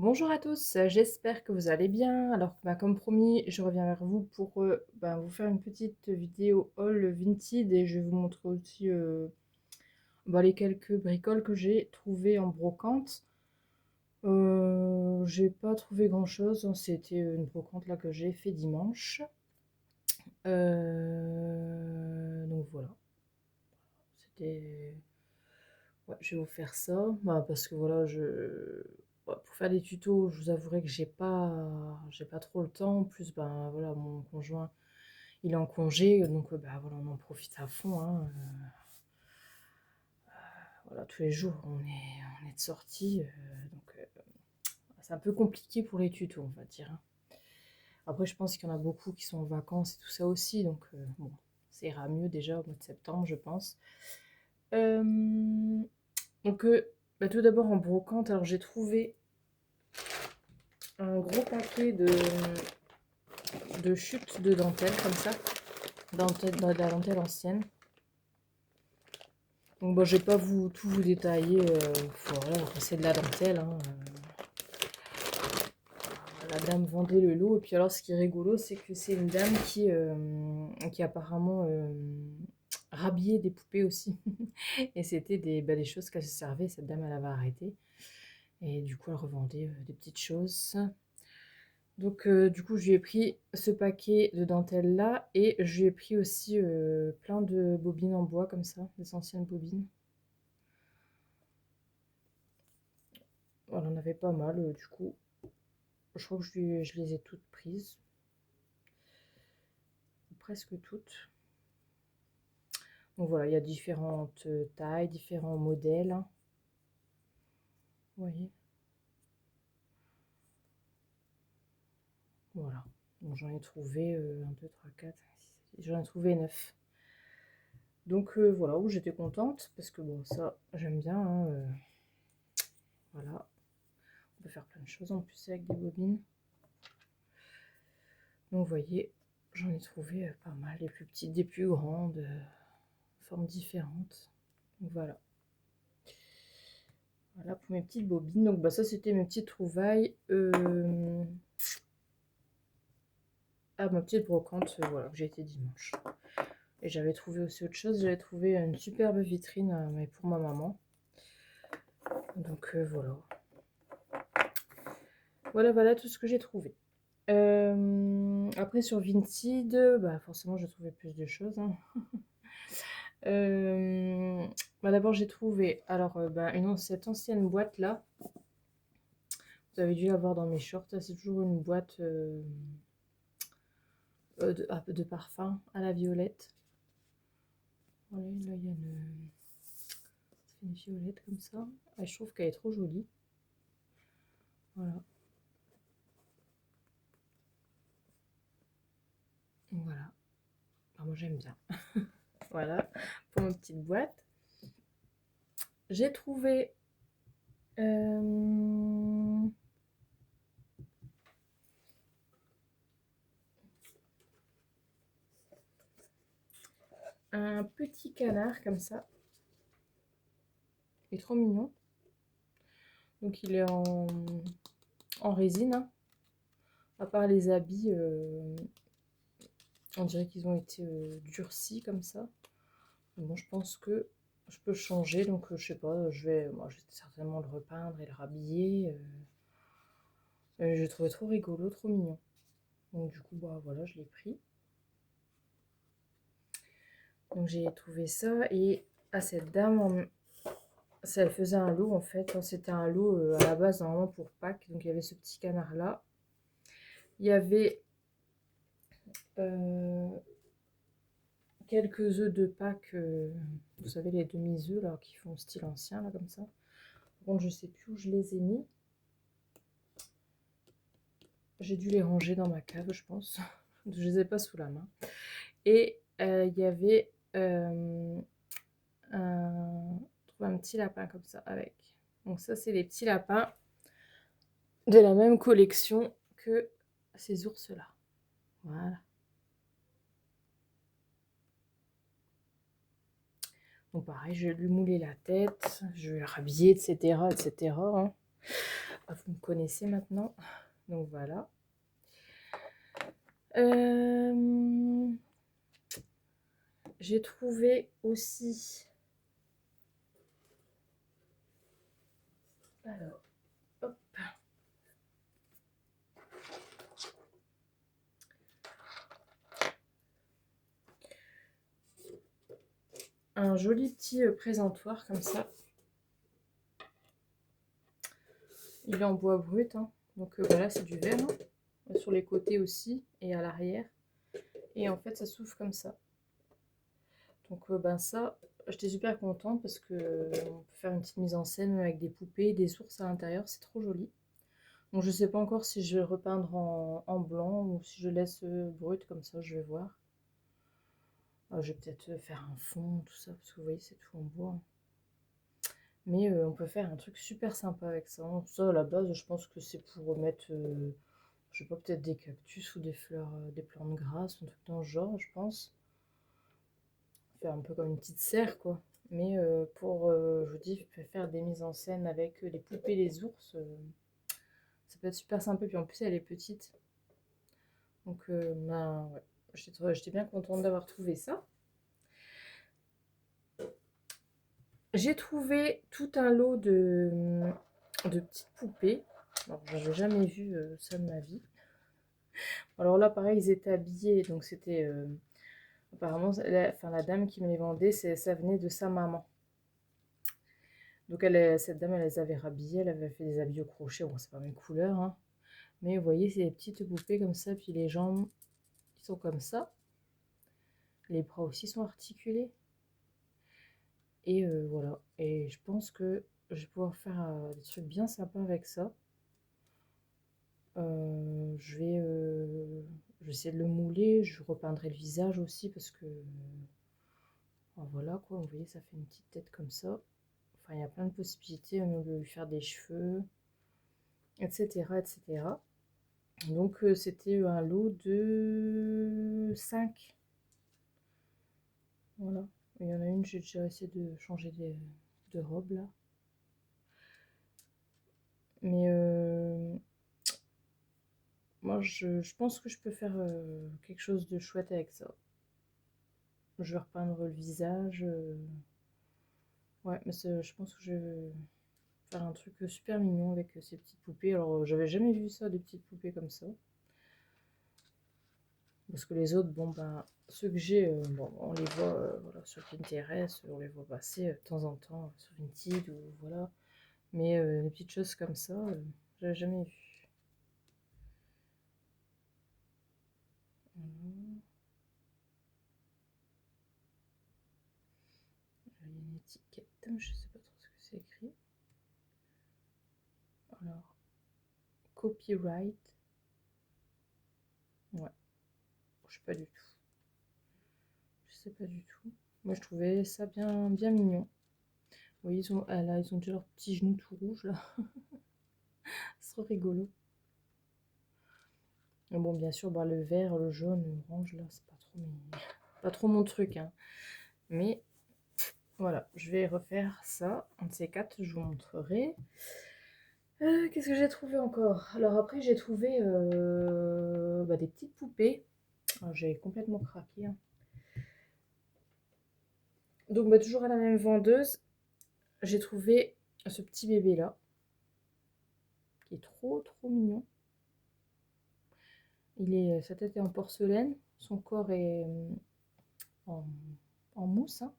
Bonjour à tous, j'espère que vous allez bien. Alors, comme promis, je reviens vers vous pour vous faire une petite vidéo haul Vinted et je vais vous montrer aussi les quelques bricoles que j'ai trouvées en brocante. J'ai pas trouvé grand-chose, hein, c'était une brocante là que j'ai fait dimanche. Donc voilà, c'était... Ouais, je vais vous faire ça, parce que voilà, pour faire des tutos, je vous avouerai que j'ai pas trop le temps. En plus, voilà, mon conjoint, il est en congé, donc voilà, on en profite à fond, hein. Voilà, tous les jours, on est de sortie, donc c'est un peu compliqué pour les tutos, on va dire, hein. Après, je pense qu'il y en a beaucoup qui sont en vacances et tout ça aussi, donc bon, ça ira mieux déjà au mois de septembre, je pense. Euh, donc, tout d'abord en brocante, alors j'ai trouvé un gros paquet de chutes de dentelle comme ça, de la dentelle ancienne. Donc bon, je vais pas tout vous détailler, voilà, c'est de la dentelle, hein. La dame vendait le lot, et puis alors ce qui est rigolo, c'est que c'est une dame qui apparemment rhabillait des poupées aussi. Et c'était des choses qu'elle se servait, cette dame elle avait arrêté. Et du coup elle revendait des petites choses. Donc du coup, je lui ai pris ce paquet de dentelles là et je lui ai pris aussi plein de bobines en bois comme ça, des anciennes bobines. Voilà, on en avait pas mal du coup. Je crois que je les ai toutes prises, ou presque toutes. Donc voilà, il y a différentes tailles, différents modèles, hein. Vous voyez, voilà. Donc j'en ai trouvé 1, 2, 3, 4, 5, 6, 7, j'en ai trouvé 9. Donc voilà, où j'étais contente parce que bon, ça j'aime bien, hein, voilà. On peut faire plein de choses en plus avec des bobines. Donc vous voyez, j'en ai trouvé pas mal, des plus petites, des plus grandes, formes différentes. Donc voilà. Voilà pour mes petites bobines. Donc ça c'était mes petites trouvailles. Ma petite brocante, voilà, que j'ai été dimanche. Et j'avais trouvé aussi autre chose. J'avais trouvé une superbe vitrine mais pour ma maman. Donc voilà. Voilà tout ce que j'ai trouvé. Après sur Vinted, forcément j'ai trouvé plus de choses, hein. D'abord j'ai trouvé alors cette ancienne boîte là. Vous avez dû la voir dans mes shorts. C'est toujours une boîte de parfum à la violette. Voilà, là il y a une violette comme ça. Ah, je trouve qu'elle est trop jolie. Voilà. Voilà. Moi j'aime bien. Voilà pour ma petite boîte. J'ai trouvé un petit canard comme ça. Il est trop mignon. Donc il est en résine, hein. À part les habits, on dirait qu'ils ont été durcis comme ça. Bon, je pense que je peux changer, donc je sais pas, je vais certainement le repeindre et le rhabiller. Je l'ai trouvé trop rigolo, trop mignon. Donc du coup, voilà, je l'ai pris. Donc j'ai trouvé ça et à cette dame, elle faisait un lot en fait. C'était un lot à la base normalement pour Pâques. Donc il y avait ce petit canard là. Il y avait euh, quelques œufs de Pâques, vous savez les demi-œufs là qui font style ancien là comme ça. Par contre je sais plus où je les ai mis. J'ai dû les ranger dans ma cave je pense. Je les ai pas sous la main. Et il y avait un petit lapin comme ça avec. Donc ça c'est les petits lapins de la même collection que ces ours là. Voilà. Donc pareil, je vais lui mouler la tête, je vais le rhabiller, etc. etc. hein. vous me connaissez maintenant. Donc voilà. J'ai trouvé aussi... Alors, hop. Un joli petit présentoir comme ça. Il est en bois brut, hein. Donc voilà, c'est du verre, hein. Sur les côtés aussi et à l'arrière. Et en fait, ça s'ouvre comme ça. Donc ben ça, j'étais super contente parce que on peut faire une petite mise en scène avec des poupées, des ours à l'intérieur, c'est trop joli. Donc je sais pas encore si je vais repeindre en blanc ou si je laisse brut comme ça, je vais voir. Je vais peut-être faire un fond, tout ça, parce que vous voyez, c'est tout en bois. Mais on peut faire un truc super sympa avec ça. Ça, à la base, je pense que c'est pour mettre, je sais pas, peut-être des cactus ou des fleurs, des plantes grasses, un truc dans ce genre, je pense. Faire un peu comme une petite serre, quoi. Mais je vous dis, je peux faire des mises en scène avec les poupées, les ours. Ça peut être super sympa. Puis en plus, elle est petite. Donc, ben, ouais. J'étais bien contente d'avoir trouvé ça. J'ai trouvé tout un lot de petites poupées. Alors, j'avais jamais vu ça de ma vie. Alors là, pareil, ils étaient habillés. Donc, c'était... apparemment, la dame qui me les vendait, ça venait de sa maman. Donc cette dame, elle les avait rhabillés, elle avait fait des habits au crochet. Bon, c'est pas mes couleurs, hein. Mais vous voyez, c'est des petites poupées comme ça. Puis les jambes, ils sont comme ça. Les bras aussi sont articulés. Et voilà. Et je pense que je vais pouvoir faire des trucs bien sympas avec ça. Je vais essayer de le mouler. Je repeindrai le visage aussi parce que... voilà quoi, vous voyez, ça fait une petite tête comme ça. Enfin, il y a plein de possibilités. On peut lui faire des cheveux, etc. etc. Donc c'était un lot de 5. Voilà. Il y en a une, j'ai déjà essayé de changer de robe là. Mais moi je pense que je peux faire quelque chose de chouette avec ça. Je vais repeindre le visage. Ouais, mais je pense que je vais faire un truc super mignon avec ces petites poupées. Alors j'avais jamais vu ça, des petites poupées comme ça. Parce que les autres, bon ben, ceux que j'ai, bon, on les voit voilà, sur Pinterest, on les voit passer de temps en temps sur Vinted ou voilà. Mais des petites choses comme ça, j'avais jamais vu. Voilà. Il y a une étiquette, je sais pas trop ce que c'est écrit. Alors, copyright. Ouais, je sais pas du tout. Je sais pas du tout. Moi, je trouvais ça bien, bien mignon. Vous voyez, là, ils ont déjà leurs petits genoux tout rouges là. C'est trop rigolo. Mais bon, bien sûr, bah, le vert, le jaune, l'orange, là, c'est pas trop mon truc, hein. Mais voilà, je vais refaire ça. Un de ces quatre, je vous montrerai. Qu'est-ce que j'ai trouvé encore? Alors après, j'ai trouvé bah, des petites poupées. J'ai complètement craqué, hein. Donc, bah, toujours à la même vendeuse, j'ai trouvé ce petit bébé-là, qui est trop, trop mignon. Sa tête est en porcelaine, son corps est en, en mousse, hein.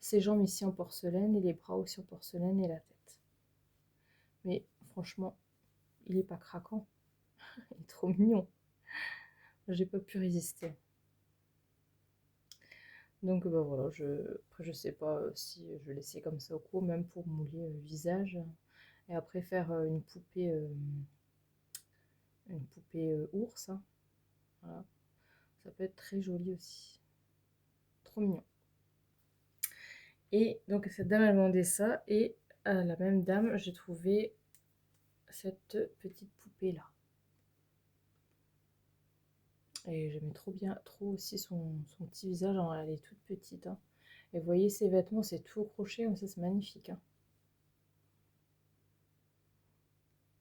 Ses jambes ici en porcelaine et les bras aussi en porcelaine et la tête. Mais franchement, il est pas craquant. Il est trop mignon. J'ai pas pu résister. Donc bah voilà, après je sais pas si je vais laisser comme ça au cou, même pour mouler le visage. Et après faire une poupée ours, hein. Voilà. Ça peut être très joli aussi. Trop mignon. Et donc cette dame elle vendait ça. Et à la même dame, j'ai trouvé cette petite poupée là. Et j'aimais trop bien, trop aussi son petit visage. Alors, elle est toute petite, hein. Et vous voyez ses vêtements, c'est tout crochet, comme ça c'est magnifique, hein.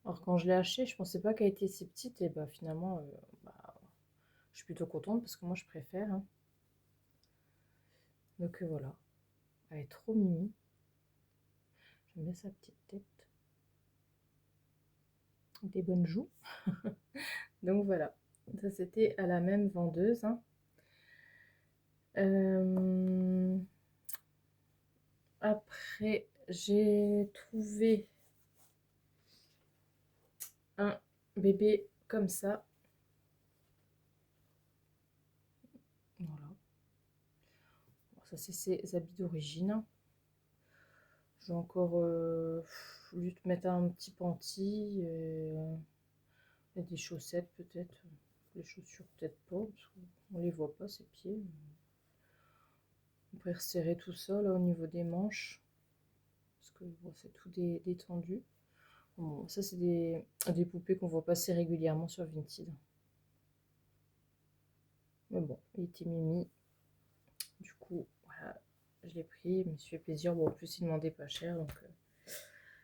Alors quand je l'ai achetée, je pensais pas qu'elle était si petite et bah finalement, bah, je suis plutôt contente parce que moi je préfère, hein. Donc voilà, elle est trop mimi. J'aime bien sa petite tête, des bonnes joues. Donc voilà, ça c'était à la même vendeuse, hein. Après, j'ai trouvé un bébé comme ça. Voilà. Bon, ça, c'est ses habits d'origine. Je vais encore lui mettre un petit panty et des chaussettes peut-être. Les chaussures peut-être pas, parce qu'on les voit pas, ses pieds. On pourrait resserrer tout ça là au niveau des manches. Parce que bon, c'est tout détendu. Bon, ça, c'est des poupées qu'on voit passer régulièrement sur Vinted. Mais bon, il était mimi. Du coup, voilà, je l'ai pris, je me suis fait plaisir. Bon, en plus, il demandait pas cher, donc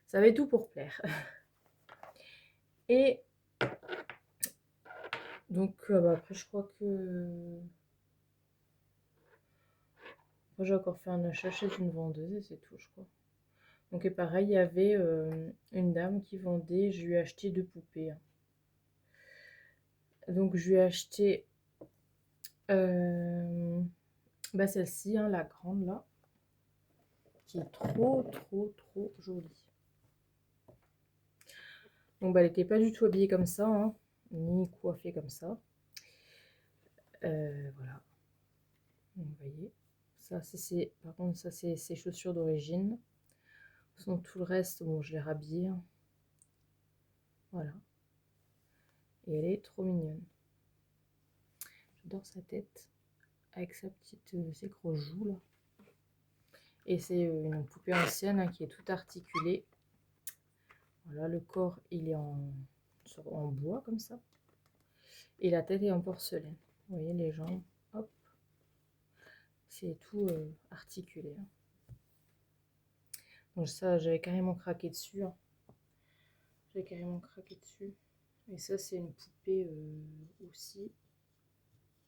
ça avait tout pour plaire. Et donc, bah, après, je crois que. Après, j'ai encore fait un achat chez une vendeuse et c'est tout, je crois. Donc, et pareil, il y avait une dame qui vendait, je lui ai acheté 2 poupées, hein. Donc, je lui ai acheté bah, celle-ci, hein, la grande là, qui est trop, trop, trop jolie. Donc, bah, elle n'était pas du tout habillée comme ça, hein, ni coiffée comme ça. Voilà. Donc, vous voyez. Ça, c'est par contre, ça, c'est ses chaussures d'origine. Sinon, tout le reste, bon, je l'ai rhabillée, hein. Voilà. Et elle est trop mignonne. J'adore sa tête. Avec sa petite, ses grosses joues, là. Et c'est une poupée ancienne, hein, qui est toute articulée. Voilà, le corps, il est en bois, comme ça. Et la tête est en porcelaine. Vous voyez, les jambes, hop. C'est tout articulé, hein. Donc ça, j'avais carrément craqué dessus, hein. J'avais carrément craqué dessus. Et ça, c'est une poupée aussi,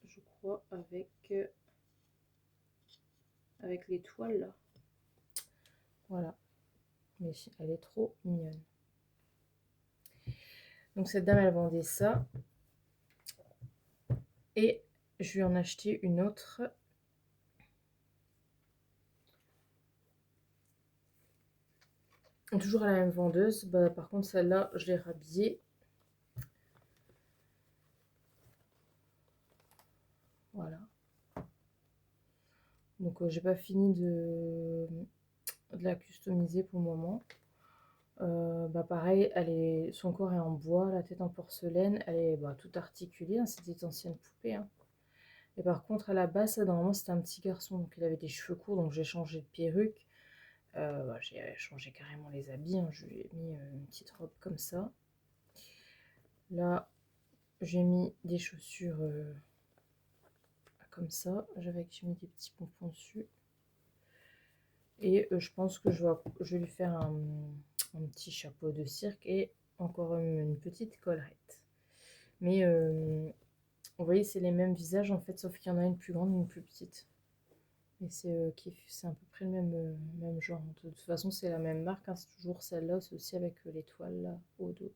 je crois, avec l'étoile, là. Voilà. Mais elle est trop mignonne. Donc cette dame, elle vendait ça. Et je lui en ai acheté une autre. Toujours à la même vendeuse. Bah, par contre, celle-là, je l'ai rhabillée. Voilà. Donc, j'ai pas fini de la customiser pour le moment. Bah pareil, son corps est en bois, la tête en porcelaine, elle est bah, toute articulée, hein, c'est des anciennes poupées, hein. Et par contre, à la base, ça, normalement, c'était un petit garçon, donc il avait des cheveux courts, donc j'ai changé de perruque. Bah, j'ai changé carrément les habits, hein. Je lui ai mis une petite robe comme ça. Là, j'ai mis des chaussures comme ça, j'ai mis des petits pompons dessus. Et je pense que je vais lui faire un petit chapeau de cirque et encore une petite collerette. Mais vous voyez, c'est les mêmes visages en fait, sauf qu'il y en a une plus grande et une plus petite. Et c'est à peu près le même genre. De toute façon, c'est la même marque, hein, c'est toujours celle-là, c'est aussi avec l'étoile là au dos.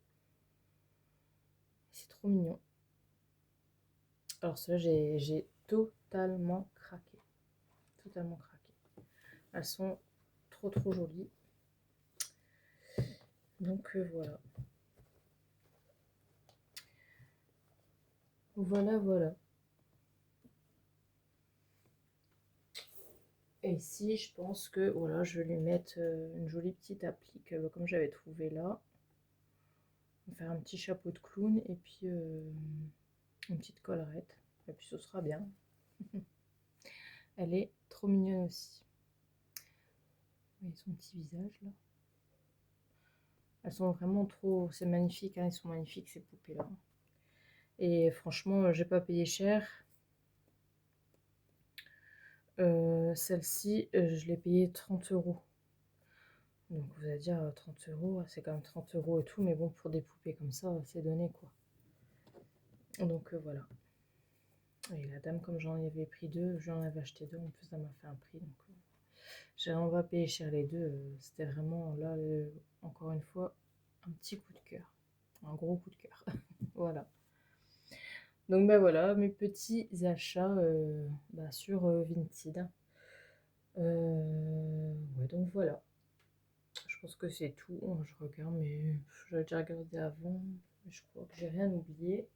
C'est trop mignon. Alors cela, j'ai totalement craqué. Totalement craqué. Elles sont trop trop jolies. Donc voilà. Voilà, voilà. Et ici, je pense que voilà, je vais lui mettre une jolie petite applique comme j'avais trouvé là. On va faire un petit chapeau de clown et puis une petite collerette. Et puis ce sera bien. Elle est trop mignonne aussi. Vous voyez son petit visage là. Elles sont vraiment trop. C'est magnifique, hein, elles sont magnifiques ces poupées là. Et franchement, j'ai pas payé cher. Celle-ci, je l'ai payée 30 €. Donc vous allez dire 30 euros, c'est quand même 30 euros et tout, mais bon, pour des poupées comme ça, c'est donné quoi. Donc voilà. Et la dame, comme j'en avais pris deux, j'en avais acheté deux, en plus ça m'a fait un prix. Donc j'ai vraiment pas payé cher les deux. C'était vraiment là, encore une fois, un petit coup de cœur. Un gros coup de cœur. Voilà. Donc ben voilà, mes petits achats sur Vinted. Ouais, donc voilà. Je pense que c'est tout. Je regarde, mais j'avais déjà regardé avant. Mais je crois que j'ai rien oublié.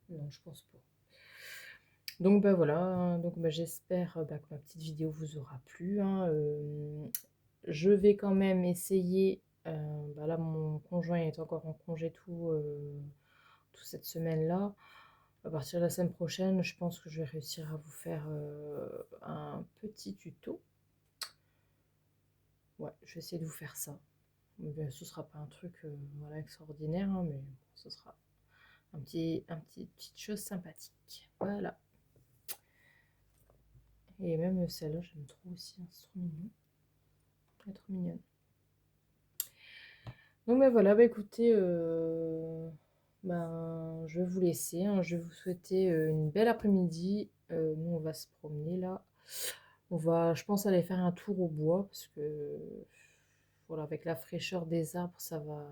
Non, je pense pas. Donc ben voilà, donc ben, j'espère que ma petite vidéo vous aura plu, hein. Je vais quand même essayer, là mon conjoint est encore en congé toute cette semaine-là. À partir de la semaine prochaine, je pense que je vais réussir à vous faire un petit tuto. Ouais, je vais essayer de vous faire ça. Ben, ce sera pas un truc voilà, extraordinaire, hein, mais bon, ce sera petite chose sympathique. Voilà. Et même celle-là, j'aime trop aussi, hein, c'est trop mignon. Elle est trop mignonne. Donc ben voilà, bah écoutez, je vais vous laisser, hein. Je vais vous souhaiter une belle après-midi. Nous, on va se promener là. On va, je pense, aller faire un tour au bois parce que voilà, avec la fraîcheur des arbres, ça va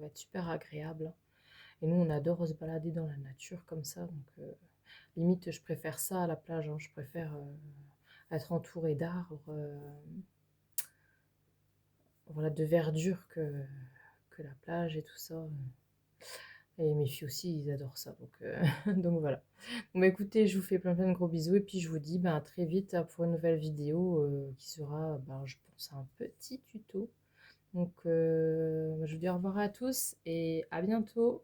être super agréable. Et nous, on adore se balader dans la nature comme ça. Donc, limite, je préfère ça à la plage, hein. Je préfère être entourée d'arbres, voilà, de verdure que la plage et tout ça. Et mes filles aussi, ils adorent ça. Donc, donc voilà. Bon, bah, écoutez, je vous fais plein plein de gros bisous. Et puis je vous dis à très vite pour une nouvelle vidéo qui sera, je pense, un petit tuto. Donc je vous dis au revoir à tous et à bientôt.